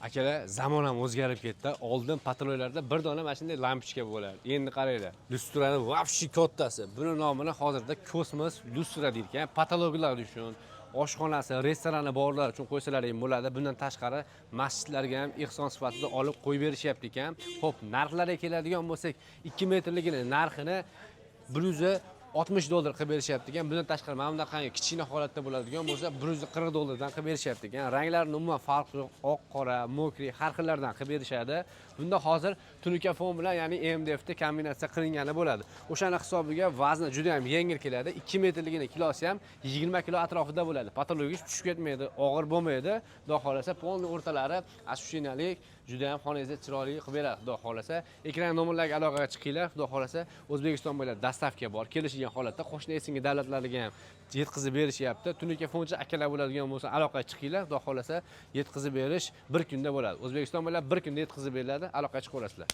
Akalar, zamon ham o'zgarib ketdi. Oldin pataloylarda bir dona mana shunday lampochka bo'lardi. Endi qaranglar, lustrani vobshi kattasi. Buni nomini hozirda kosmos lustra deyilgan. Patologlar uchun, oshxonasi, restorani borlar uchun qo'ysalar ham bo'ladi. Bundan tashqari masjidlarga ham ehson sifatida olib qo'yib berishyapti ekan. Xo'p, narxlarga keladigan bo'lsak, 2 metrligini narxini 160 dollar qilib berishyapti ekan. Bundan tashqari mana bunaqangi kichkina holatda bo'ladigan bo'lsa 140 dollardan qilib berishyapti ekan. Ranglari umuman farqi yo'q, oq, qora, mokri, har xillardan qilib berishadi. Bunda hozir tunuka fon bilan, ya'ni MDFda kombinatsiya qilingani bo'ladi. O'shani hisobiga vazni juda ham yengil keladi. 2 metrligini kilosi ham 20 kilo atrofida bo'ladi. Patologik tushib ketmaydi, og'ir bo'lmaydi. Xudo xolasa polni o'rtalari ashushinalik juda ham xonangizga chiroyli qilib beradi. Xudo xolasa ekran nomerlariga aloqaga chiqinglar. Xudo xolasa O'zbekiston bo'ylab dastavka bor. Kelishgan holatda qo'shni esingi davlatlarga ham yetkazib berishyapti. Tunuka fonchi akalar bo'ladigan bo'lsa aloqaga chiqinglar. Xudo xolasa yetkazib berish bir kunda bo'ladi. O'zbekiston bo'ylab bir kunda yetkazib beriladi. Aloqaga chiqaverasizlar.